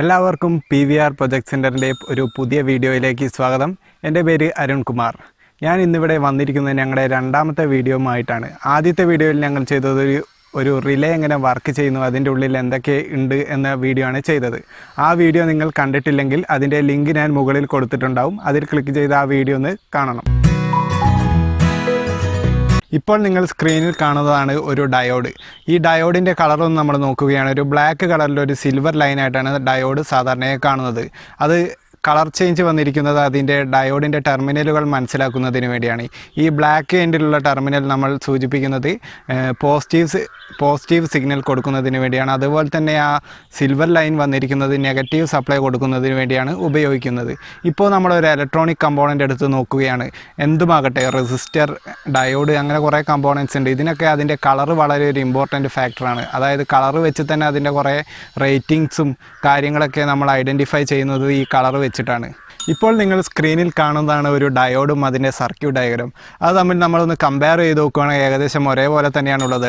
എല്ലാവർക്കും PVR project സെൻ്ററിൻ്റെ ഒരു പുതിയ വീഡിയോയിലേക്ക് സ്വാഗതം. എൻ്റെ പേര് അരുൺ കുമാർ. ഞാൻ ഇന്നിവിടെ വന്നിരിക്കുന്നത് ഞങ്ങളുടെ രണ്ടാമത്തെ വീഡിയോയുമായിട്ടാണ്. ആദ്യത്തെ വീഡിയോയിൽ ഞങ്ങൾ ചെയ്തത് ഒരു റിലേ എങ്ങനെ വർക്ക് ചെയ്യുന്നു, അതിൻ്റെ ഉള്ളിൽ എന്തൊക്കെ ഉണ്ട് എന്ന വീഡിയോ ആണ് ചെയ്തത്. ആ വീഡിയോ നിങ്ങൾ കണ്ടിട്ടില്ലെങ്കിൽ അതിൻ്റെ ലിങ്ക് ഞാൻ മുകളിൽ കൊടുത്തിട്ടുണ്ടാവും. അതിൽ ക്ലിക്ക് ചെയ്ത് ആ വീഡിയോ ഒന്ന് കാണണം. ഇപ്പോൾ നിങ്ങൾ സ്ക്രീനിൽ കാണുന്നതാണ് ഒരു ഡയോഡ്. ഈ ഡയോഡിൻ്റെ കളറൊന്ന് നമ്മൾ നോക്കുകയാണ്. ഒരു ബ്ലാക്ക് കളറിൽ ഒരു സിൽവർ ലൈനായിട്ടാണ് ഡയോഡ് സാധാരണയായി കാണുന്നത്. അത് കളർ ചേഞ്ച് വന്നിരിക്കുന്നത് അതിൻ്റെ ഡയോഡിൻ്റെ ടെർമിനലുകൾ മനസ്സിലാക്കുന്നതിന് വേണ്ടിയാണ്. ഈ ബ്ലാക്ക് എൻഡിലുള്ള ടെർമിനൽ നമ്മൾ സൂചിപ്പിക്കുന്നത് പോസിറ്റീവ് സിഗ്നൽ കൊടുക്കുന്നതിന് വേണ്ടിയാണ്. അതുപോലെ തന്നെ ആ സിൽവർ ലൈൻ വന്നിരിക്കുന്നത് നെഗറ്റീവ് സപ്ലൈ കൊടുക്കുന്നതിന് വേണ്ടിയാണ് ഉപയോഗിക്കുന്നത്. ഇപ്പോൾ നമ്മളൊരു ഇലക്ട്രോണിക് കമ്പോണൻ്റ് എടുത്ത് നോക്കുകയാണ്. എന്തുമാകട്ടെ, റെസിസ്റ്റർ, ഡയോഡ്, അങ്ങനെ കുറേ കമ്പോണൻറ്റ്സ് ഉണ്ട്. ഇതിനൊക്കെ അതിൻ്റെ കളർ വളരെ ഒരു ഇമ്പോർട്ടൻറ്റ് ഫാക്ടറാണ്. അതായത് കളർ വെച്ച് തന്നെ അതിൻ്റെ കുറേ റേറ്റിങ്സും കാര്യങ്ങളൊക്കെ നമ്മൾ ഐഡൻറ്റിഫൈ ചെയ്യുന്നത് ഈ കളർ വെച്ചിട്ടാണ്. ഇപ്പോൾ നിങ്ങൾ സ്ക്രീനിൽ കാണുന്നതാണ് ഒരു ഡയോഡും അതിൻ്റെ സർക്യൂട്ട് ഡയഗ്രം. അത് തമ്മിൽ നമ്മളൊന്ന് കമ്പയർ ചെയ്ത് നോക്കുകയാണെങ്കിൽ ഏകദേശം ഒരേപോലെ തന്നെയാണുള്ളത്.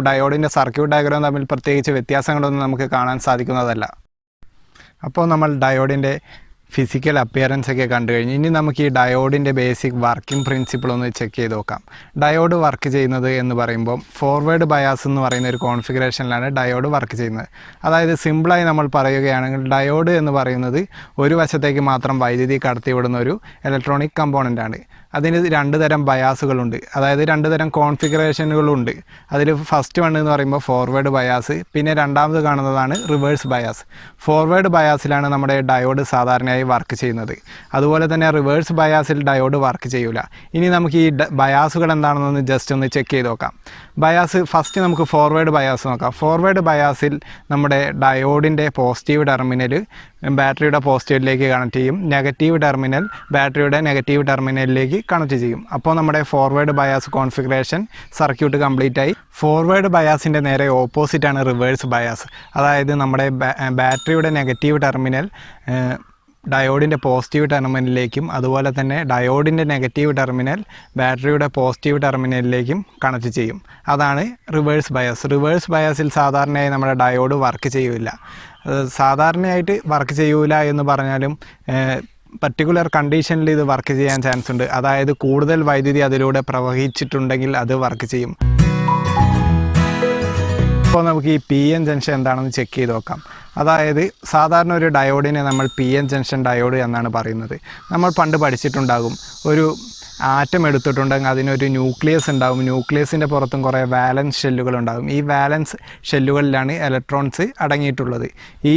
ഡയോഡിൻ്റെ സർക്യൂട്ട് ഡയഗ്രവും തമ്മിൽ പ്രത്യേകിച്ച് വ്യത്യാസങ്ങളൊന്നും നമുക്ക് കാണാൻ സാധിക്കുന്നതല്ല. അപ്പോൾ നമ്മൾ ഡയോഡിൻ്റെ ഫിസിക്കൽ അപ്പിയറൻസ് ഒക്കെ കണ്ടു കഴിഞ്ഞു. ഇനി നമുക്ക് ഈ ഡയോഡിൻ്റെ ബേസിക് വർക്കിംഗ് പ്രിൻസിപ്പിൾ ഒന്ന് ചെക്ക് ചെയ്ത് നോക്കാം. ഡയോഡ് വർക്ക് ചെയ്യുന്നത് എന്ന് പറയുമ്പോൾ ഫോർവേഡ് ബയാസ് എന്ന് പറയുന്ന ഒരു കോൺഫിഗറേഷനിലാണ് ഡയോഡ് വർക്ക് ചെയ്യുന്നത്. അതായത് സിമ്പിളായി നമ്മൾ പറയുകയാണെങ്കിൽ ഡയോഡ് എന്ന് പറയുന്നത് ഒരു വശത്തേക്ക് മാത്രം വൈദ്യുതി കടത്തിവിടുന്ന ഒരു ഇലക്ട്രോണിക് കമ്പോണൻ്റ് ആണ്. അതിന് രണ്ട് തരം ബയാസുകളുണ്ട്, അതായത് രണ്ട് തരം കോൺഫിഗറേഷനുകളുണ്ട്. അതിൽ ഫസ്റ്റ് വൺ എന്ന് പറയുമ്പോൾ ഫോർവേഡ് ബയാസ്, പിന്നെ രണ്ടാമത് കാണുന്നതാണ് റിവേഴ്സ് ബയാസ്. ഫോർവേഡ് ബയാസിലാണ് നമ്മുടെ ഡയോഡ് സാധാരണയായി വർക്ക് ചെയ്യുന്നത്. അതുപോലെ തന്നെ റിവേഴ്സ് ബയാസിൽ ഡയോഡ് വർക്ക് ചെയ്യില്ല. ഇനി നമുക്ക് ഈ ബയാസുകൾ എന്താണെന്നൊന്ന് ജസ്റ്റ് ഒന്ന് ചെക്ക് ചെയ്ത് നോക്കാം. ബയാസ് ഫസ്റ്റ് നമുക്ക് ഫോർവേഡ് ബയാസ് നോക്കാം. ഫോർവേഡ് ബയാസിൽ നമ്മുടെ ഡയോഡിൻ്റെ പോസിറ്റീവ് ടെർമിനൽ ബാറ്ററിയുടെ പോസിറ്റീവിലേക്ക് കണക്ട് ചെയ്യും, നെഗറ്റീവ് ടെർമിനൽ ബാറ്ററിയുടെ നെഗറ്റീവ് ടെർമിനലിലേക്ക് കണക്ട് ചെയ്യും. അപ്പോൾ നമ്മുടെ forward bias configuration circuit complete ആയി. ഫോർവേഡ് ബയാസിൻ്റെ നേരെ ഓപ്പോസിറ്റാണ് റിവേഴ്സ് ബയാസ്. അതായത് നമ്മുടെ ബാറ്ററിയുടെ നെഗറ്റീവ് ടെർമിനൽ ഡയോഡിൻ്റെ പോസിറ്റീവ് ടെർമിനലിലേക്കും അതുപോലെ തന്നെ ഡയോഡിൻ്റെ നെഗറ്റീവ് ടെർമിനൽ ബാറ്ററിയുടെ പോസിറ്റീവ് ടെർമിനലിലേക്കും കണക്ട് ചെയ്യും. അതാണ് റിവേഴ്സ് ബയാസ്. റിവേഴ്സ് ബയാസിൽ സാധാരണയായി നമ്മുടെ ഡയോഡ് വർക്ക് ചെയ്യില്ല. സാധാരണയായിട്ട് വർക്ക് ചെയ്യൂല എന്ന് പറഞ്ഞാലും പർട്ടിക്കുലർ കണ്ടീഷനിൽ ഇത് വർക്ക് ചെയ്യാൻ ചാൻസ് ഉണ്ട്. അതായത് കൂടുതൽ വൈദ്യുതി അതിലൂടെ പ്രവഹിച്ചിട്ടുണ്ടെങ്കിൽ അത് വർക്ക് ചെയ്യും. ഇപ്പോൾ നമുക്ക് ഈ PN ജംഗ്ഷൻ എന്താണെന്ന് ചെക്ക് ചെയ്ത് നോക്കാം. അതായത് സാധാരണ ഒരു ഡയോഡിനെ നമ്മൾ PN ജംഗ്ഷൻ ഡയോഡ് എന്നാണ് പറയുന്നത്. നമ്മൾ പണ്ട് പഠിച്ചിട്ടുണ്ടാകും, ഒരു ആറ്റം എടുത്തിട്ടുണ്ടെങ്കിൽ അതിനൊരു ന്യൂക്ലിയസ് ഉണ്ടാകും. ന്യൂക്ലിയസിൻ്റെ പുറത്തും കുറേ വാലൻസ് ഷെല്ലുകളുണ്ടാകും. ഈ വാലൻസ് ഷെല്ലുകളിലാണ് ഇലക്ട്രോൺസ് അടങ്ങിയിട്ടുള്ളത്. ഈ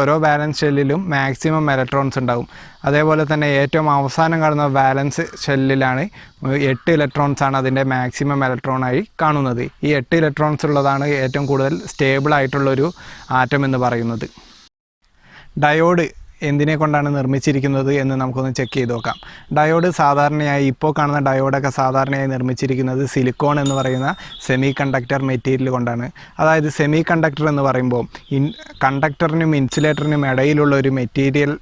ഓരോ വാലൻസ് ഷെല്ലിലും മാക്സിമം ഇലക്ട്രോൺസ് ഉണ്ടാകും. അതേപോലെ തന്നെ ഏറ്റവും അവസാനം കാണുന്ന വാലൻസ് ഷെല്ലിലാണ് 8 ഇലക്ട്രോൺസാണ് അതിൻ്റെ മാക്സിമം ഇലക്ട്രോണായി കാണുന്നത്. ഈ 8 ഇലക്ട്രോൺസ് ഉള്ളതാണ് ഏറ്റവും കൂടുതൽ സ്റ്റേബിളായിട്ടുള്ളൊരു ആറ്റം എന്ന് പറയുന്നത്. ഡയോഡ് എന്തിനെ കൊണ്ടാണ് നിർമ്മിച്ചിരിക്കുന്നത് എന്ന് നമുക്കൊന്ന് ചെക്ക് ചെയ്ത് നോക്കാം. ഡയോഡ് സാധാരണയായി ഇപ്പോൾ കാണുന്ന ഡയോഡൊക്കെ സാധാരണയായി നിർമ്മിച്ചിരിക്കുന്നത് സിലിക്കോൺ എന്ന് പറയുന്ന സെമി കണ്ടക്ടർ മെറ്റീരിയൽ കൊണ്ടാണ്. അതായത് സെമി കണ്ടക്ടർ എന്ന് പറയുമ്പോൾ കണ്ടക്ടറിനും ഇൻസുലേറ്ററിനും ഇടയിലുള്ള ഒരു മെറ്റീരിയൽ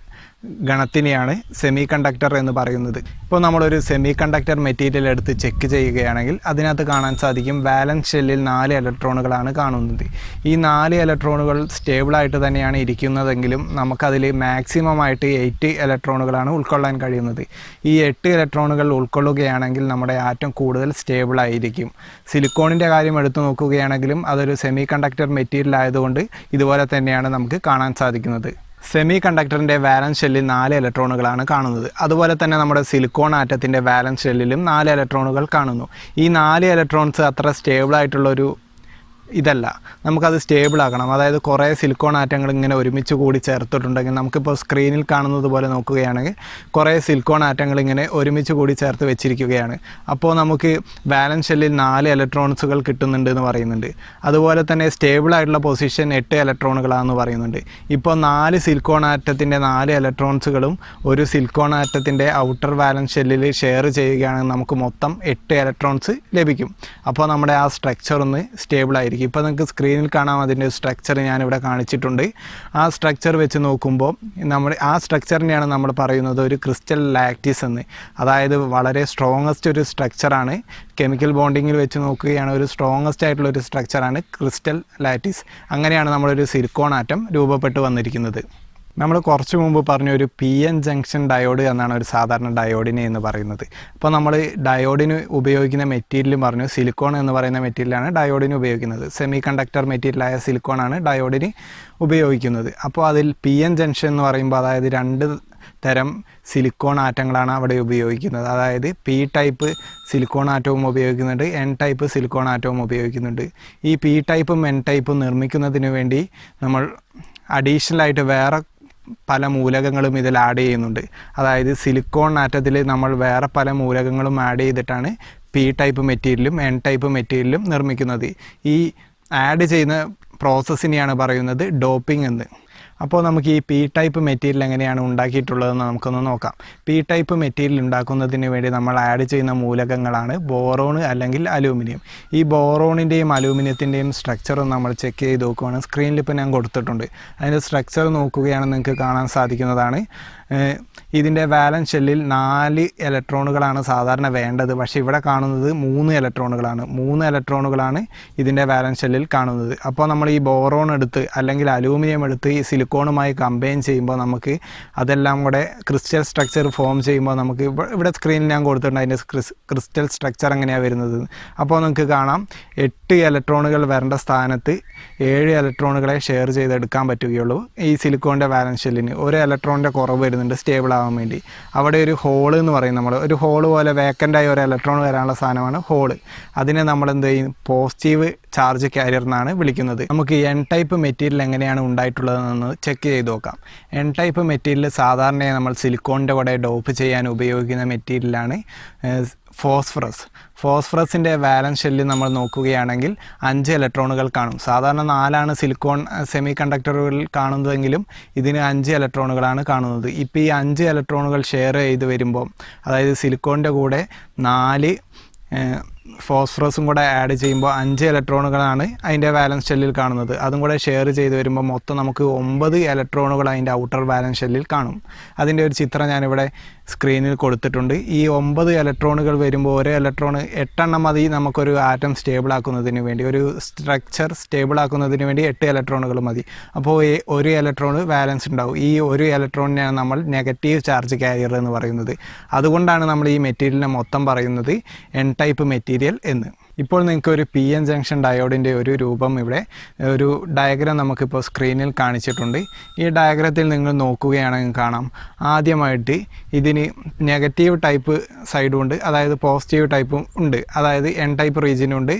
ഗണത്തിനെയാണ് സെമി കണ്ടക്ടർ എന്ന് പറയുന്നത്. ഇപ്പോൾ നമ്മളൊരു സെമി കണ്ടക്ടർ മെറ്റീരിയൽ എടുത്ത് ചെക്ക് ചെയ്യുകയാണെങ്കിൽ അതിനകത്ത് കാണാൻ സാധിക്കും വാലൻസ് ഷെല്ലിൽ 4 ഇലക്ട്രോണുകളാണ് കാണുന്നത്. ഈ 4 ഇലക്ട്രോണുകൾ സ്റ്റേബിളായിട്ട് തന്നെയാണ് ഇരിക്കുന്നതെങ്കിലും നമുക്കതിൽ മാക്സിമമായിട്ട് 8 ഇലക്ട്രോണുകളാണ് ഉൾക്കൊള്ളാൻ കഴിയുന്നത്. ഈ 8 ഇലക്ട്രോണുകൾ ഉൾക്കൊള്ളുകയാണെങ്കിൽ നമ്മുടെ ആറ്റം കൂടുതൽ സ്റ്റേബിളായിരിക്കും. സിലിക്കോണിൻ്റെ കാര്യം എടുത്തു നോക്കുകയാണെങ്കിലും അതൊരു സെമി കണ്ടക്ടർ മെറ്റീരിയൽ ആയതുകൊണ്ട് ഇതുപോലെ തന്നെയാണ് നമുക്ക് കാണാൻ സാധിക്കുന്നത്. സെമി കണ്ടക്ടറിൻ്റെ വാലൻസ് ഷെല്ലിൽ 4 ഇലക്ട്രോണുകളാണ് കാണുന്നത്. അതുപോലെ തന്നെ നമ്മുടെ സിലിക്കോൺ ആറ്റത്തിൻ്റെ വാലൻസ് ഷെല്ലിലും 4 ഇലക്ട്രോണുകൾ കാണുന്നു. ഈ 4 ഇലക്ട്രോൺസ് അത്ര സ്റ്റേബിളായിട്ടുള്ളൊരു ഇതല്ല. നമുക്കത് സ്റ്റേബിളാക്കണം. അതായത് കുറേ സിലിക്കോൺ ആറ്റങ്ങൾ ഇങ്ങനെ ഒരുമിച്ച് കൂടി ചേർത്തിട്ടുണ്ടെങ്കിൽ, നമുക്കിപ്പോൾ സ്ക്രീനിൽ കാണുന്നത് പോലെ നോക്കുകയാണെങ്കിൽ കുറേ സിലിക്കോൺ ആറ്റങ്ങൾ ഇങ്ങനെ ഒരുമിച്ച് കൂടി ചേർത്ത് വെച്ചിരിക്കുകയാണ്. അപ്പോൾ നമുക്ക് വാലൻസ് ഷെല്ലിൽ 4 ഇലക്ട്രോൺസുകൾ കിട്ടുന്നുണ്ട് എന്ന് പറയുന്നുണ്ട്. അതുപോലെ തന്നെ സ്റ്റേബിളായിട്ടുള്ള പൊസിഷൻ 8 ഇലക്ട്രോണുകളാണെന്ന് പറയുന്നുണ്ട്. ഇപ്പോൾ 4 സിലിക്കോൺ ആറ്റത്തിൻ്റെ 4 ഇലക്ട്രോൺസുകളും ഒരു സിലിക്കോൺ ആറ്റത്തിൻ്റെ ഔട്ടർ വാലൻസ് ഷെല്ലിൽ ഷെയർ ചെയ്യുകയാണെങ്കിൽ നമുക്ക് മൊത്തം 8 ഇലക്ട്രോൺസ് ലഭിക്കും. അപ്പോൾ നമ്മുടെ ആ സ്ട്രക്ചർ ഒന്ന് സ്റ്റേബിളായിരിക്കും. ഉപയോഗിക്കും. ഇപ്പോൾ നിങ്ങൾക്ക് സ്ക്രീനിൽ കാണാം അതിൻ്റെ സ്ട്രക്ചർ ഞാനിവിടെ കാണിച്ചിട്ടുണ്ട്. ആ സ്ട്രക്ചർ വെച്ച് നോക്കുമ്പോൾ ആ സ്ട്രക്ചറിനെയാണ് നമ്മൾ പറയുന്നത് ഒരു ക്രിസ്റ്റൽ ലാറ്റിസ് എന്ന്. അതായത് വളരെ സ്ട്രോങ്ങസ്റ്റ് ഒരു സ്ട്രക്ചറാണ്. കെമിക്കൽ ബോണ്ടിങ്ങിൽ വെച്ച് നോക്കുകയാണ് ഒരു സ്ട്രോങ്ങസ്റ്റ് ആയിട്ടുള്ള ഒരു സ്ട്രക്ചറാണ് ക്രിസ്റ്റൽ ലാറ്റിസ്. അങ്ങനെയാണ് നമ്മളൊരു സിലിക്കോൺ ആറ്റം രൂപപ്പെട്ടു വന്നിരിക്കുന്നത്. നമ്മൾ കുറച്ച് മുമ്പ് പറഞ്ഞ ഒരു PN ജംഗ്ഷൻ ഡയോഡ് എന്നാണ് ഒരു സാധാരണ ഡയോഡിനെ എന്ന് പറയുന്നത്. അപ്പോൾ നമ്മൾ ഡയോഡിന് ഉപയോഗിക്കുന്ന മെറ്റീരിയൽ പറഞ്ഞു സിലിക്കോൺ എന്ന് പറയുന്ന മെറ്റീരിയലാണ് ഡയോഡിന് ഉപയോഗിക്കുന്നത്. സെമി കണ്ടക്ടർ മെറ്റീരിയലായ സിലിക്കോണാണ് ഡയോഡിന് ഉപയോഗിക്കുന്നത്. അപ്പോൾ അതിൽ PN ജംഗ്ഷൻ എന്ന് പറയുമ്പോൾ അതായത് 2 തരം സിലിക്കോൺ ആറ്റങ്ങളാണ് അവിടെ ഉപയോഗിക്കുന്നത്. അതായത് P ടൈപ്പ് സിലിക്കോൺ ആറ്റവും ഉപയോഗിക്കുന്നുണ്ട്, N ടൈപ്പ് സിലിക്കോൺ ആറ്റവും ഉപയോഗിക്കുന്നുണ്ട്. ഈ P ടൈപ്പും N ടൈപ്പും നിർമ്മിക്കുന്നതിന് വേണ്ടി നമ്മൾ അഡീഷണലായിട്ട് വേറെ പല മൂലകങ്ങളും ഇതിൽ ആഡ് ചെയ്യുന്നുണ്ട്. അതായത് സിലിക്കോൺ ആറ്റത്തിൽ നമ്മൾ വേറെ പല മൂലകങ്ങളും ആഡ് ചെയ്തിട്ടാണ് P ടൈപ്പ് മെറ്റീരിയലും N ടൈപ്പ് മെറ്റീരിയലും നിർമ്മിക്കുന്നത്. ഈ ആഡ് ചെയ്യുന്ന പ്രോസസ്സിനെയാണ് പറയുന്നത് ഡോപ്പിംഗ് എന്ന്. അപ്പോൾ നമുക്ക് ഈ P ടൈപ്പ് മെറ്റീരിയൽ എങ്ങനെയാണ് ഉണ്ടാക്കിയിട്ടുള്ളതെന്ന് നമുക്കൊന്ന് നോക്കാം. P ടൈപ്പ് മെറ്റീരിയൽ ഉണ്ടാക്കുന്നതിന് വേണ്ടി നമ്മൾ ആഡ് ചെയ്യുന്ന മൂലകങ്ങളാണ് ബോറോൺ അല്ലെങ്കിൽ അലൂമിനിയം. ഈ ബോറോണിൻ്റെയും അലൂമിനിയത്തിൻ്റെയും സ്ട്രക്ചർ നമ്മൾ ചെക്ക് ചെയ്ത് നോക്കുകയാണ്. സ്ക്രീനിൽ ഇപ്പോൾ ഞാൻ കൊടുത്തിട്ടുണ്ട്. അതിൻ്റെ സ്ട്രക്ചർ നോക്കുകയാണെന്ന് നിങ്ങൾക്ക് കാണാൻ സാധിക്കുന്നതാണ്. ഇതിൻ്റെ വാലൻസ് ഷെല്ലിൽ 4 ഇലക്ട്രോണുകളാണ് സാധാരണ വേണ്ടത്. പക്ഷേ ഇവിടെ കാണുന്നത് 3 ഇലക്ട്രോണുകളാണ്. 3 ഇലക്ട്രോണുകളാണ് ഇതിൻ്റെ വാലൻസ് ഷെല്ലിൽ കാണുന്നത്. അപ്പോൾ നമ്മൾ ഈ ബോറോൺ എടുത്ത് അല്ലെങ്കിൽ അലൂമിനിയം എടുത്ത് ഈ സിലിക്കോണുമായി കമ്പൈൻ ചെയ്യുമ്പോൾ നമുക്ക് അതെല്ലാം കൂടെ ക്രിസ്റ്റൽ സ്ട്രക്ചർ ഫോം ചെയ്യുമ്പോൾ നമുക്ക് ഇവിടെ സ്ക്രീനിൽ ഞാൻ കൊടുത്തിട്ടുണ്ട് അതിൻ്റെ ക്രിസ്റ്റൽ സ്ട്രക്ചർ എങ്ങനെയാണ് വരുന്നത്. അപ്പോൾ നമുക്ക് കാണാം 8 ഇലക്ട്രോണുകൾ വരേണ്ട സ്ഥാനത്ത് 7 ഇലക്ട്രോണുകളെ ഷെയർ ചെയ്തെടുക്കാൻ പറ്റുകയുള്ളൂ. ഈ സിലിക്കോണിൻ്റെ വാലൻസ് ഷെല്ലിന് ഒരു ഇലക്ട്രോണിൻ്റെ കുറവ് വരുന്നുണ്ട് സ്റ്റേബിൾ ആവാൻ വേണ്ടി. അവിടെ ഒരു ഹോൾ എന്ന് പറയും, നമ്മൾ ഒരു ഹോൾ പോലെ വേക്കൻ്റായ ഒരു ഇലക്ട്രോൺ വരാനുള്ള സാധനമാണ് ഹോള്. അതിനെ നമ്മൾ എന്ത് ചെയ്യും, പോസിറ്റീവ് ചാർജ് കാരിയർ എന്നാണ് വിളിക്കുന്നത്. നമുക്ക് N ടൈപ്പ് മെറ്റീരിയൽ എങ്ങനെയാണ് ഉണ്ടായിട്ടുള്ളതെന്ന് ചെക്ക് ചെയ്ത് നോക്കാം. N ടൈപ്പ് മെറ്റീരിയൽ സാധാരണയായി നമ്മൾ സിലിക്കോണിൻ്റെ കൂടെ ഡോപ്പ് ചെയ്യാൻ ഉപയോഗിക്കുന്ന മെറ്റീരിയലാണ് ഫോസ്ഫറസ്. ഫോസ്ഫറസിൻ്റെ വാലൻസ് ഷെല്ലിൽ നമ്മൾ നോക്കുകയാണെങ്കിൽ 5 ഇലക്ട്രോണുകൾ കാണും. സാധാരണ 4 സിലിക്കോൺ സെമി കണ്ടക്ടറുകളിൽ കാണുന്നതെങ്കിലും ഇതിന് 5 ഇലക്ട്രോണുകളാണ് കാണുന്നത്. ഇപ്പോൾ ഈ 5 ഇലക്ട്രോണുകൾ ഷെയർ ചെയ്ത് വരുമ്പോൾ അതായത് സിലിക്കോണിൻ്റെ കൂടെ 4 ഫോസ്ഫറസും കൂടെ ആഡ് ചെയ്യുമ്പോൾ 5 ഇലക്ട്രോണുകളാണ് അതിൻ്റെ വാലൻസ് ഷെല്ലിൽ കാണുന്നത്. അതും കൂടെ ഷെയർ ചെയ്ത് വരുമ്പോൾ മൊത്തം നമുക്ക് 9 ഇലക്ട്രോണുകൾ അതിൻ്റെ ഔട്ടർ വാലൻസ് ഷെല്ലിൽ കാണും. അതിൻ്റെ ഒരു ചിത്രം ഞാനിവിടെ സ്ക്രീനിൽ കൊടുത്തിട്ടുണ്ട്. ഈ 9 ഇലക്ട്രോണുകൾ വരുമ്പോൾ ഒരു ഇലക്ട്രോൺ 8 എണ്ണം മതി നമുക്കൊരു ആറ്റം സ്റ്റേബിൾ ആക്കുന്നതിന് വേണ്ടി, ഒരു സ്ട്രക്ചർ സ്റ്റേബിൾ ആക്കുന്നതിന് വേണ്ടി 8 ഇലക്ട്രോണുകൾ മതി. അപ്പോൾ ഒരു ഇലക്ട്രോൺ വാലൻസ് ഉണ്ടാവും. ഈ ഒരു ഇലക്ട്രോണിനെയാണ് നമ്മൾ നെഗറ്റീവ് ചാർജ് കാരിയർ എന്ന് പറയുന്നത്. അതുകൊണ്ടാണ് നമ്മൾ ഈ മെറ്റീരിയലിനെ മൊത്തം പറയുന്നത് N ടൈപ്പ് മെറ്റീരിയൽ എന്ന്. ഇപ്പോൾ നിങ്ങൾക്ക് ഒരു PN ജംഗ്ഷൻ ഡയോഡിൻ്റെ ഒരു രൂപം ഇവിടെ ഒരു ഡയഗ്രാം നമുക്കിപ്പോൾ സ്ക്രീനിൽ കാണിച്ചിട്ടുണ്ട്. ഈ ഡയഗ്രത്തിൽ നിങ്ങൾ നോക്കുകയാണെങ്കിൽ കാണാം ആദ്യമായിട്ട് ഇതിന് നെഗറ്റീവ് ടൈപ്പ് സൈഡും ഉണ്ട്, അതായത് പോസിറ്റീവ് ടൈപ്പും ഉണ്ട്. അതായത് N ടൈപ്പ് റീജിയനുണ്ട്,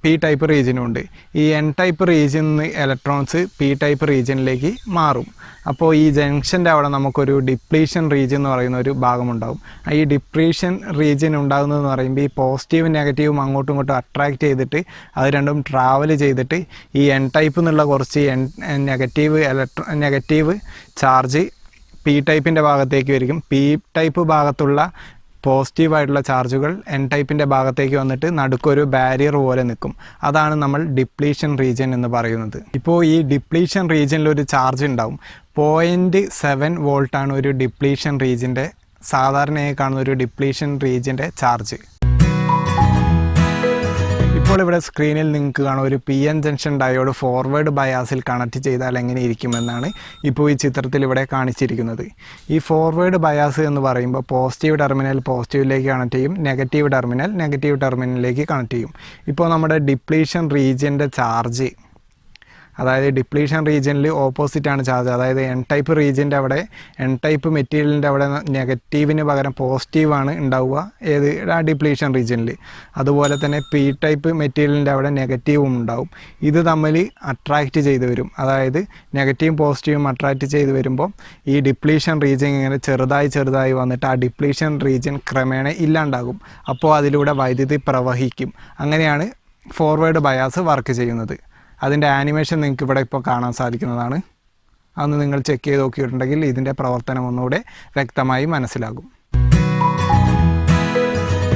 P ടൈപ്പ് റീജിയനുണ്ട്. ഈ N ടൈപ്പ് റീജിയനിൽ നിന്ന് ഇലക്ട്രോൺസ് P ടൈപ്പ് റീജിയനിലേക്ക് മാറും. അപ്പോൾ ഈ ജംഗ്ഷൻ്റെ അവിടെ നമുക്കൊരു ഡിപ്ലീഷൻ റീജിയൻ എന്ന് പറയുന്ന ഒരു ഭാഗമുണ്ടാകും. ഈ ഡിപ്ലീഷൻ റീജിയൻ ഉണ്ടാകുന്നതെന്ന് പറയുമ്പോൾ ഈ പോസിറ്റീവും നെഗറ്റീവും അങ്ങോട്ടും ഇങ്ങോട്ടും അട്രാക്റ്റ് ചെയ്തിട്ട് അത് രണ്ടും ട്രാവൽ ചെയ്തിട്ട് ഈ N ടൈപ്പ് എന്നുള്ള കുറച്ച് നെഗറ്റീവ് ചാർജ് P ടൈപ്പിൻ്റെ ഭാഗത്തേക്ക് വരികയും P ടൈപ്പ് ഭാഗത്തുള്ള പോസിറ്റീവായിട്ടുള്ള ചാർജുകൾ N ടൈപ്പിൻ്റെ ഭാഗത്തേക്ക് വന്നിട്ട് നടുക്കൊരു ബാരിയർ പോലെ നിൽക്കും. അതാണ് നമ്മൾ ഡിപ്ലീഷൻ റീജിയൻ എന്ന് പറയുന്നത്. ഇപ്പോൾ ഈ ഡിപ്ലീഷൻ റീജിയനിൽ ഒരു ചാർജ് ഉണ്ടാവും. 0.7 വോൾട്ടാണ് ഒരു ഡിപ്ലീഷൻ റീജിയൻ്റെ സാധാരണയായി കാണുന്ന ഒരു ഡിപ്ലീഷൻ റീജിയൻ്റെ ചാർജ്. ഇപ്പോൾ ഇവിടെ സ്ക്രീനിൽ നിങ്ങൾക്ക് കാണാം ഒരു PN ജംഗ്ഷൻ ഡയോഡ് ഫോർവേഡ് ബയാസിൽ കണക്ട് ചെയ്താൽ എങ്ങനെ ഇരിക്കുമെന്നാണ് ഇപ്പോൾ ഈ ചിത്രത്തിൽ ഇവിടെ കാണിച്ചിരിക്കുന്നത്. ഈ ഫോർവേഡ് ബയാസ് എന്ന് പറയുമ്പോൾ പോസിറ്റീവ് ടെർമിനൽ പോസിറ്റീവിലേക്ക് കണക്ട് ചെയ്യും, നെഗറ്റീവ് ടെർമിനലിലേക്ക് കണക്ട് ചെയ്യും. ഇപ്പോൾ നമ്മുടെ ഡിപ്ലീഷൻ റീജിയൻ്റെ ചാർജ്, അതായത് ഡിപ്ലീഷൻ റീജിയനിൽ ഓപ്പോസിറ്റാണ് ചാർജ്. അതായത് N ടൈപ്പ് റീജിയൻ്റെ അവിടെ N ടൈപ്പ് മെറ്റീരിയലിൻ്റെ അവിടെ നെഗറ്റീവിന് പകരം പോസിറ്റീവാണ് ഉണ്ടാവുക ആ ഡിപ്ലീഷൻ റീജിയനിൽ. അതുപോലെ തന്നെ P ടൈപ്പ് മെറ്റീരിയലിൻ്റെ അവിടെ നെഗറ്റീവും ഉണ്ടാവും. ഇത് തമ്മിൽ അട്രാക്റ്റ് ചെയ്ത് വരും. അതായത് നെഗറ്റീവും പോസിറ്റീവും അട്രാക്റ്റ് ചെയ്ത് വരുമ്പോൾ ഈ ഡിപ്ലീഷൻ റീജിയൻ ഇങ്ങനെ ചെറുതായി വന്നിട്ട് ആ ഡിപ്ലീഷൻ റീജിയൻ ക്രമേണ ഇല്ലാണ്ടാകും. അപ്പോൾ അതിലൂടെ വൈദ്യുതി പ്രവഹിക്കും. അങ്ങനെയാണ് ഫോർവേഡ് ബയാസ് വർക്ക് ചെയ്യുന്നത്. അതിൻ്റെ ആനിമേഷൻ നിങ്ങൾക്ക് ഇവിടെ ഇപ്പോൾ കാണാൻ സാധിക്കുന്നതാണ്. അന്ന് നിങ്ങൾ ചെക്ക് ചെയ്ത് നോക്കിയിട്ടുണ്ടെങ്കിൽ ഇതിൻ്റെ പ്രവർത്തനം ഒന്നുകൂടെ വ്യക്തമായി മനസ്സിലാകും.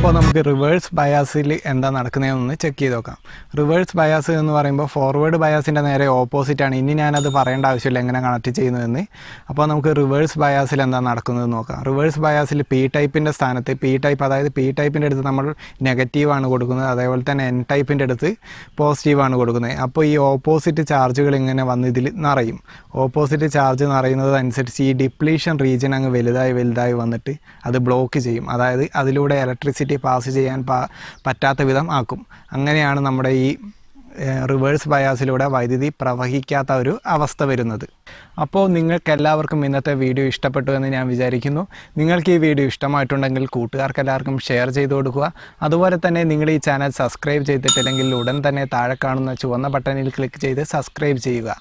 അപ്പോൾ നമുക്ക് റിവേഴ്സ് ബയാസിൽ എന്താ നടക്കുന്നതെന്ന് ചെക്ക് ചെയ്ത് നോക്കാം. റിവേഴ്സ് ബയാസ് എന്ന് പറയുമ്പോൾ ഫോർവേഡ് ബയാസിൻ്റെ നേരെ ഓപ്പോസിറ്റാണ്. ഇനി ഞാനത് പറയേണ്ട ആവശ്യമില്ല എങ്ങനെ കണക്ട് ചെയ്യുന്നതെന്ന്. അപ്പോൾ നമുക്ക് റിവേഴ്സ് ബയാസിൽ എന്താ നടക്കുന്നതെന്ന് നോക്കാം. റിവേഴ്സ് ബയാസിൽ പി ടൈപ്പിൻ്റെ സ്ഥാനത്ത് പി ടൈപ്പിൻ്റെ അടുത്ത് നമ്മൾ നെഗറ്റീവാണ് കൊടുക്കുന്നത്, അതേപോലെ തന്നെ എൻ ടൈപ്പിൻ്റെ അടുത്ത് പോസിറ്റീവാണ് കൊടുക്കുന്നത്. അപ്പോൾ ഈ ഓപ്പോസിറ്റ് ചാർജുകൾ ഇങ്ങനെ വന്ന് ഇതിൽ നിറയും. ഓപ്പോസിറ്റ് ചാർജ് നിറയുന്നതനുസരിച്ച് ഈ ഡിപ്ലീഷൻ റീജിയൻ അങ്ങ് വലുതായി വന്നിട്ട് അത് ബ്ലോക്ക് ചെയ്യും. അതായത് അതിലൂടെ ഇലക്ട്രിസിറ്റി പാസ് ചെയ്യാൻ പറ്റാത്ത വിധം ആക്കും. അങ്ങനെയാണ് നമ്മുടെ ഈ റിവേഴ്സ് ബയാസിലൂടെ വൈദ്യുതി പ്രവഹിക്കാത്ത ഒരു അവസ്ഥ വരുന്നത്. അപ്പോൾ നിങ്ങൾക്ക് എല്ലാവർക്കും ഇന്നത്തെ വീഡിയോ ഇഷ്ടപ്പെട്ടു എന്ന് ഞാൻ വിചാരിക്കുന്നു. നിങ്ങൾക്ക് ഈ വീഡിയോ ഇഷ്ടമായിട്ടുണ്ടെങ്കിൽ കൂട്ടുകാർക്ക് എല്ലാവർക്കും ഷെയർ ചെയ്ത് കൊടുക്കുക. അതുപോലെ തന്നെ നിങ്ങൾ ഈ ചാനൽ സബ്സ്ക്രൈബ് ചെയ്തിട്ടില്ലെങ്കിൽ ഉടൻ തന്നെ താഴെ കാണുന്ന ചുവന്ന ബട്ടണിൽ ക്ലിക്ക് ചെയ്ത് സബ്സ്ക്രൈബ് ചെയ്യുക.